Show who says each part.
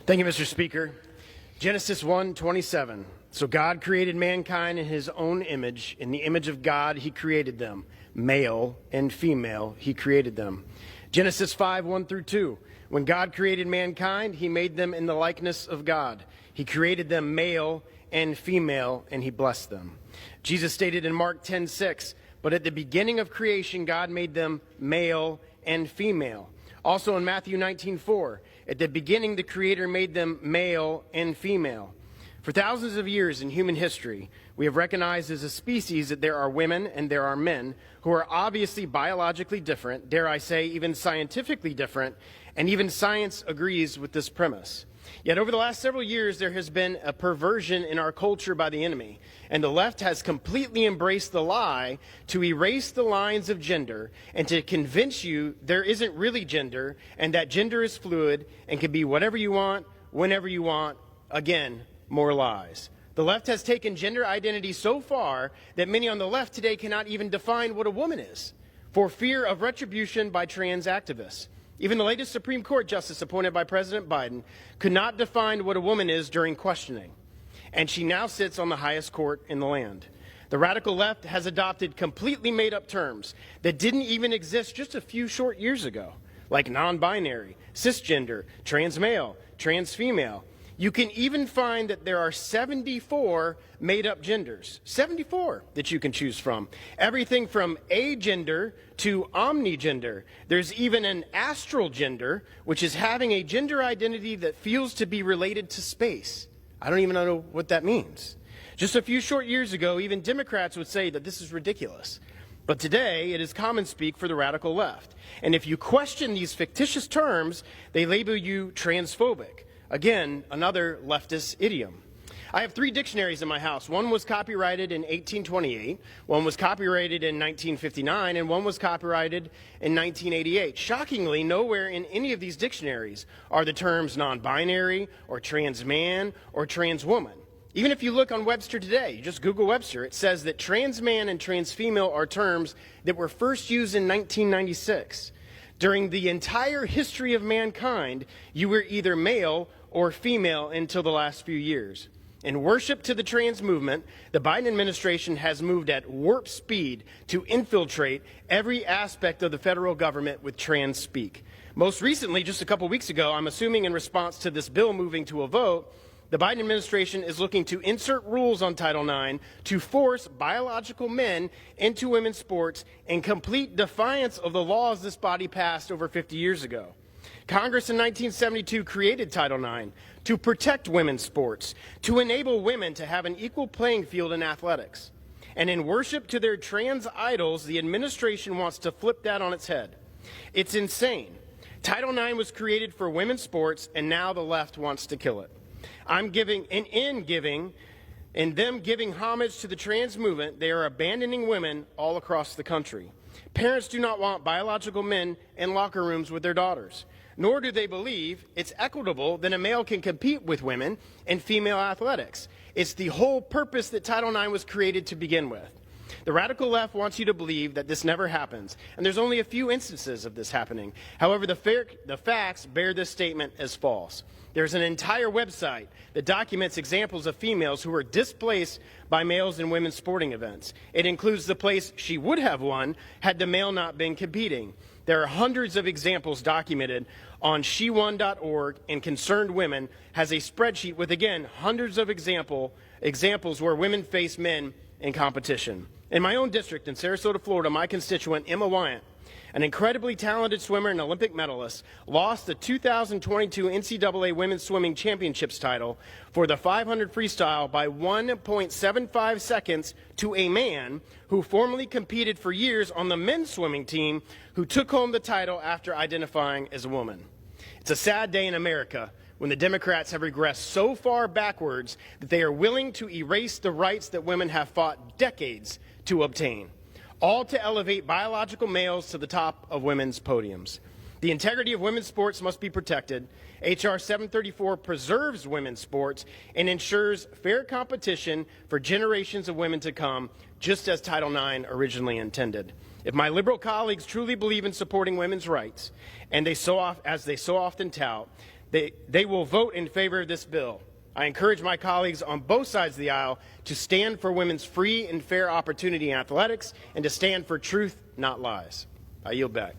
Speaker 1: Thank you, Mr. Speaker. Genesis 1:27. So God created mankind in his own image. In the image of God, he created them. Male and female, he created them. Genesis 5:1-2. When God created mankind, he made them in the likeness of God. He created them male and female, and he blessed them. Jesus stated in Mark 10:6, but at the beginning of creation, God made them male and female. Also in Matthew 19:4, at the beginning, the Creator made them male and female. For thousands of years in human history, we have recognized as a species that there are women and there are men who are obviously biologically different, dare I say, even scientifically different, and even science agrees with this premise. Yet over the last several years, there has been a perversion in our culture by the enemy, and the left has completely embraced the lie to erase the lines of gender and to convince you there isn't really gender and that gender is fluid and can be whatever you want, whenever you want. Again, more lies. The left has taken gender identity so far that many on the left today cannot even define what a woman is for fear of retribution by trans activists. Even the latest Supreme Court justice appointed by President Biden could not define what a woman is during questioning. And she now sits on the highest court in the land. The radical left has adopted completely made-up terms that didn't even exist just a few short years ago, like non-binary, cisgender, trans male, trans female. You can even find that there are 74 made-up genders, 74 that you can choose from. Everything from agender to omnigender. There's even an astral gender, which is having a gender identity that feels to be related to space. I don't even know what that means. Just a few short years ago, even Democrats would say that this is ridiculous. But today, it is common speak for the radical left. And if you question these fictitious terms, they label you transphobic. Again, another leftist idiom. I have 3 dictionaries in my house. One was copyrighted in 1828, one was copyrighted in 1959, and one was copyrighted in 1988. Shockingly, nowhere in any of these dictionaries are the terms non-binary or trans man or trans woman. Even if you look on Webster today, you just Google Webster, it says that trans man and trans female are terms that were first used in 1996. During the entire history of mankind, you were either male or female until the last few years. In worship to the trans movement, the Biden administration has moved at warp speed to infiltrate every aspect of the federal government with trans speak. Most recently, just a couple weeks ago, I'm assuming in response to this bill moving to a vote, the Biden administration is looking to insert rules on Title IX to force biological men into women's sports in complete defiance of the laws this body passed over 50 years ago. Congress in 1972 created Title IX to protect women's sports, to enable women to have an equal playing field in athletics. And in worship to their trans idols, the administration wants to flip that on its head. It's insane. Title IX was created for women's sports, and now the left wants to kill it. In them giving homage to the trans movement, they are abandoning women all across the country. Parents do not want biological men in locker rooms with their daughters, nor do they believe it's equitable that a male can compete with women in female athletics. It's the whole purpose that Title IX was created to begin with. The radical left wants you to believe that this never happens, and there's only a few instances of this happening. However, the facts bear this statement as false. There's an entire website that documents examples of females who were displaced by males in women's sporting events. It includes the place she would have won had the male not been competing. There are hundreds of examples documented on shewon.org, and Concerned Women has a spreadsheet with, again, hundreds of examples where women face men in competition. In my own district in Sarasota, Florida, my constituent, Emma Wyant, an incredibly talented swimmer and Olympic medalist, lost the 2022 NCAA Women's Swimming Championships title for the 500 freestyle by 1.75 seconds to a man who formerly competed for years on the men's swimming team, who took home the title after identifying as a woman. It's a sad day in America when the Democrats have regressed so far backwards that they are willing to erase the rights that women have fought decades to obtain, all to elevate biological males to the top of women's podiums. The integrity of women's sports must be protected. H.R. 734 preserves women's sports and ensures fair competition for generations of women to come, just as Title IX originally intended. If my liberal colleagues truly believe in supporting women's rights, and as they so often tout, They will vote in favor of this bill. I encourage my colleagues on both sides of the aisle to stand for women's free and fair opportunity in athletics and to stand for truth, not lies. I yield back.